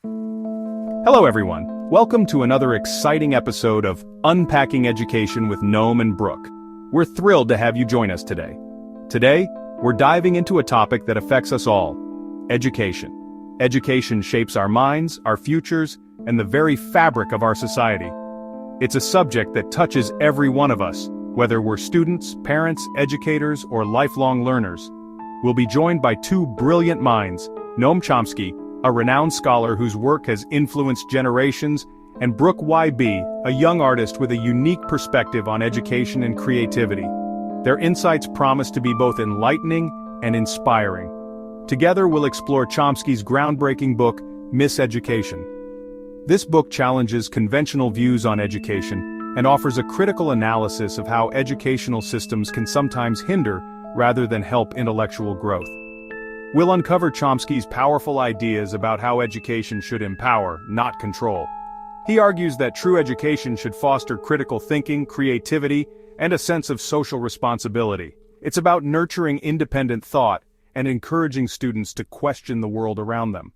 Hello everyone, welcome to another exciting episode of Unpacking Education with Noam and Brooke. We're thrilled to have you join us today. Today, we're diving into a topic that affects us all: education. Education shapes our minds, our futures, and the very fabric of our society. It's a subject that touches every one of us, whether we're students, parents, educators, or lifelong learners. We'll be joined by two brilliant minds: Noam Chomsky, a renowned scholar whose work has influenced generations, and Brooke Y.B., a young artist with a unique perspective on education and creativity. Their insights promise to be both enlightening and inspiring. Together we'll explore Chomsky's groundbreaking book, Miseducation. This book challenges conventional views on education and offers a critical analysis of how educational systems can sometimes hinder rather than help intellectual growth. We'll uncover Chomsky's powerful ideas about how education should empower, not control. He argues that true education should foster critical thinking, creativity, and a sense of social responsibility. It's about nurturing independent thought and encouraging students to question the world around them.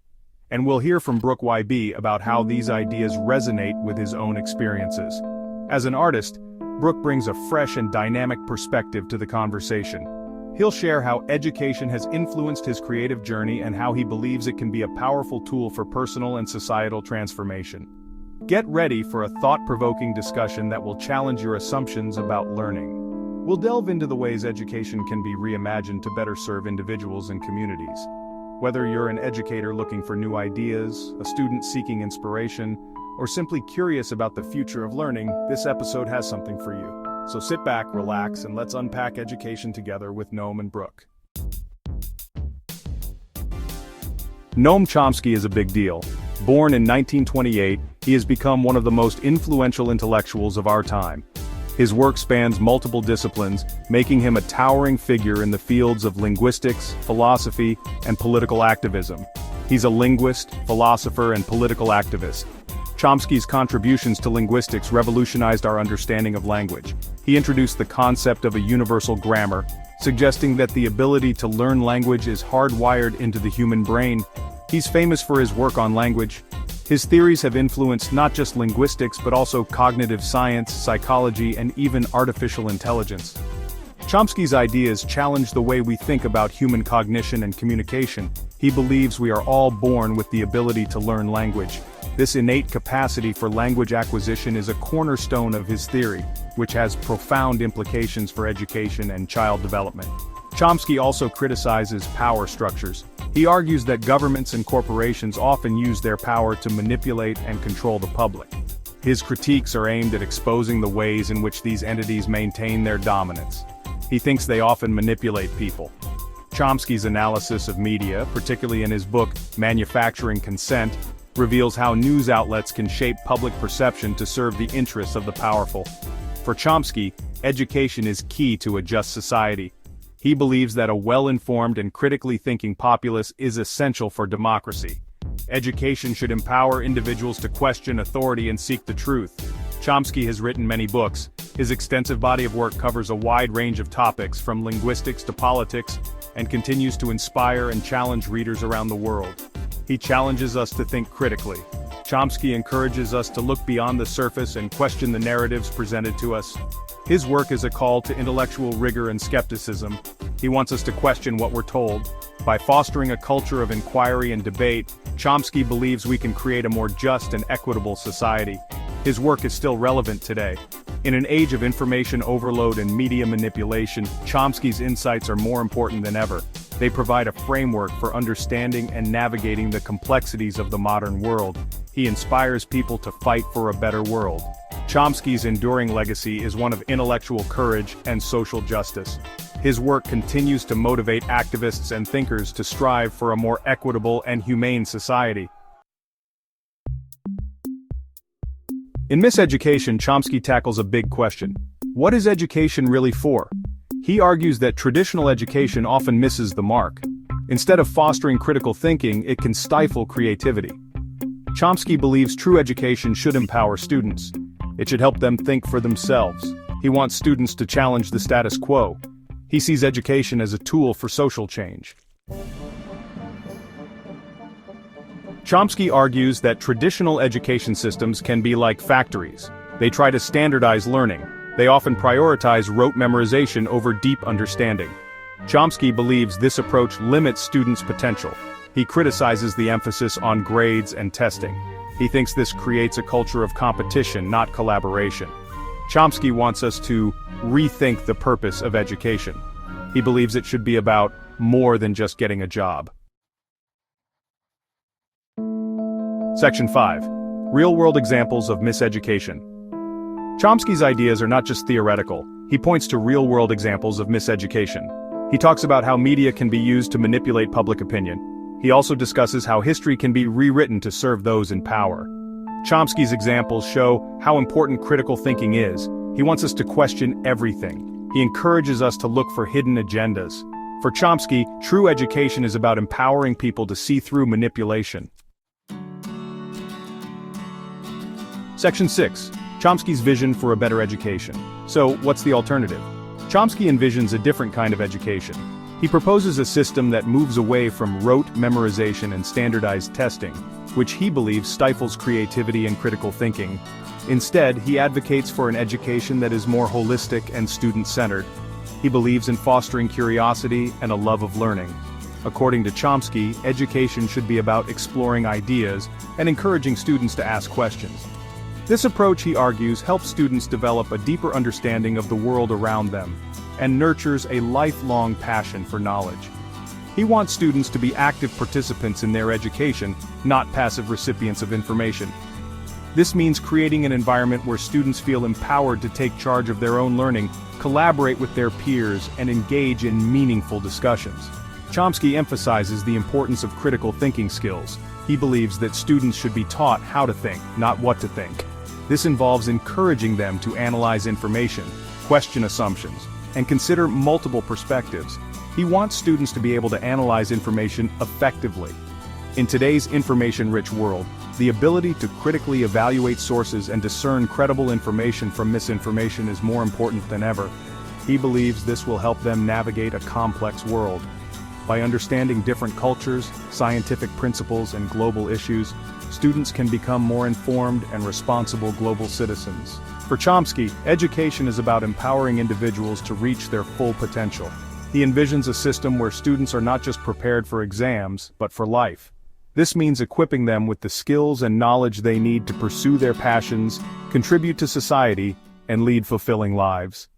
And we'll hear from Brooke Y.B. about how these ideas resonate with his own experiences. As an artist, Brooke brings a fresh and dynamic perspective to the conversation. He'll share how education has influenced his creative journey and how he believes it can be a powerful tool for personal and societal transformation. Get ready for a thought-provoking discussion that will challenge your assumptions about learning. We'll delve into the ways education can be reimagined to better serve individuals and communities. Whether you're an educator looking for new ideas, a student seeking inspiration, or simply curious about the future of learning, this episode has something for you. So sit back, relax, and let's unpack education together with Noam and Brooke. Noam Chomsky is a big deal. Born in 1928, he has become one of the most influential intellectuals of our time. His work spans multiple disciplines, making him a towering figure in the fields of linguistics, philosophy, and political activism. He's a linguist, philosopher, and political activist. Chomsky's contributions to linguistics revolutionized our understanding of language. He introduced the concept of a universal grammar, suggesting that the ability to learn language is hardwired into the human brain. He's famous for his work on language. His theories have influenced not just linguistics but also cognitive science, psychology, and even artificial intelligence. Chomsky's ideas challenge the way we think about human cognition and communication. He believes we are all born with the ability to learn language. This innate capacity for language acquisition is a cornerstone of his theory, which has profound implications for education and child development. Chomsky also criticizes power structures. He argues that governments and corporations often use their power to manipulate and control the public. His critiques are aimed at exposing the ways in which these entities maintain their dominance. He thinks they often manipulate people. Chomsky's analysis of media, particularly in his book, Manufacturing Consent, reveals how news outlets can shape public perception to serve the interests of the powerful. For Chomsky, education is key to a just society. He believes that a well-informed and critically thinking populace is essential for democracy. Education should empower individuals to question authority and seek the truth. Chomsky has written many books. His extensive body of work covers a wide range of topics from linguistics to politics, and continues to inspire and challenge readers around the world. He challenges us to think critically. Chomsky encourages us to look beyond the surface and question the narratives presented to us. His work is a call to intellectual rigor and skepticism. He wants us to question what we're told. By fostering a culture of inquiry and debate, Chomsky believes we can create a more just and equitable society. His work is still relevant today. In an age of information overload and media manipulation, Chomsky's insights are more important than ever. They provide a framework for understanding and navigating the complexities of the modern world. He inspires people to fight for a better world. Chomsky's enduring legacy is one of intellectual courage and social justice. His work continues to motivate activists and thinkers to strive for a more equitable and humane society. In Miseducation, Chomsky tackles a big question. What is education really for? He argues that traditional education often misses the mark. Instead of fostering critical thinking, it can stifle creativity. Chomsky believes true education should empower students. It should help them think for themselves. He wants students to challenge the status quo. He sees education as a tool for social change. Chomsky argues that traditional education systems can be like factories. They try to standardize learning. They often prioritize rote memorization over deep understanding. Chomsky believes this approach limits students' potential. He criticizes the emphasis on grades and testing. He thinks this creates a culture of competition, not collaboration. Chomsky wants us to rethink the purpose of education. He believes it should be about more than just getting a job. Section 5. Real-world examples of miseducation. Chomsky's ideas are not just theoretical. He points to real-world examples of miseducation. He talks about how media can be used to manipulate public opinion. He also discusses how history can be rewritten to serve those in power. Chomsky's examples show how important critical thinking is. He wants us to question everything. He encourages us to look for hidden agendas. For Chomsky, true education is about empowering people to see through manipulation. Section 6. Chomsky's vision for a better education. So, what's the alternative? Chomsky envisions a different kind of education. He proposes a system that moves away from rote memorization and standardized testing, which he believes stifles creativity and critical thinking. Instead, he advocates for an education that is more holistic and student-centered. He believes in fostering curiosity and a love of learning. According to Chomsky, education should be about exploring ideas and encouraging students to ask questions. This approach, he argues, helps students develop a deeper understanding of the world around them and nurtures a lifelong passion for knowledge. He wants students to be active participants in their education, not passive recipients of information. This means creating an environment where students feel empowered to take charge of their own learning, collaborate with their peers, and engage in meaningful discussions. Chomsky emphasizes the importance of critical thinking skills. He believes that students should be taught how to think, not what to think. This involves encouraging them to analyze information, question assumptions, and consider multiple perspectives. He wants students to be able to analyze information effectively. In today's information-rich world, the ability to critically evaluate sources and discern credible information from misinformation is more important than ever. He believes this will help them navigate a complex world. By understanding different cultures, scientific principles, and global issues, students can become more informed and responsible global citizens. For Chomsky, education is about empowering individuals to reach their full potential. He envisions a system where students are not just prepared for exams, but for life. This means equipping them with the skills and knowledge they need to pursue their passions, contribute to society, and lead fulfilling lives.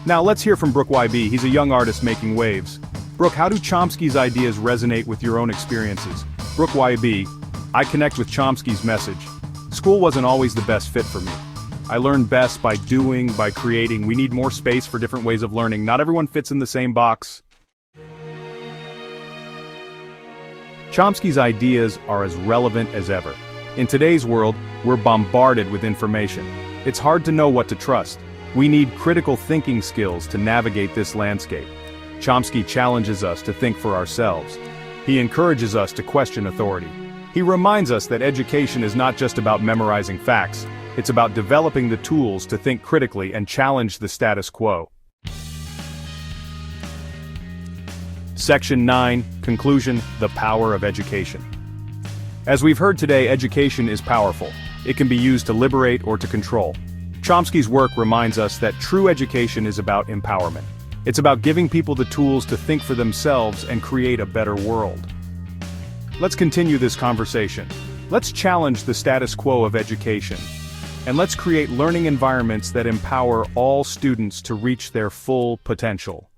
Now let's hear from Brooke YB. He's a young artist making waves. Brooke, how do Chomsky's ideas resonate with your own experiences? Brooke YB, I connect with Chomsky's message. School wasn't always the best fit for me. I learned best by doing, by creating. We need more space for different ways of learning. Not everyone fits in the same box. Chomsky's ideas are as relevant as ever. In today's world, we're bombarded with information. It's hard to know what to trust. We need critical thinking skills to navigate this landscape. Chomsky challenges us to think for ourselves. He encourages us to question authority. He reminds us that education is not just about memorizing facts, it's about developing the tools to think critically and challenge the status quo. Section 9, Conclusion, the Power of Education. As we've heard today, education is powerful. It can be used to liberate or to control. Chomsky's work reminds us that true education is about empowerment. It's about giving people the tools to think for themselves and create a better world. Let's continue this conversation. Let's challenge the status quo of education. And let's create learning environments that empower all students to reach their full potential.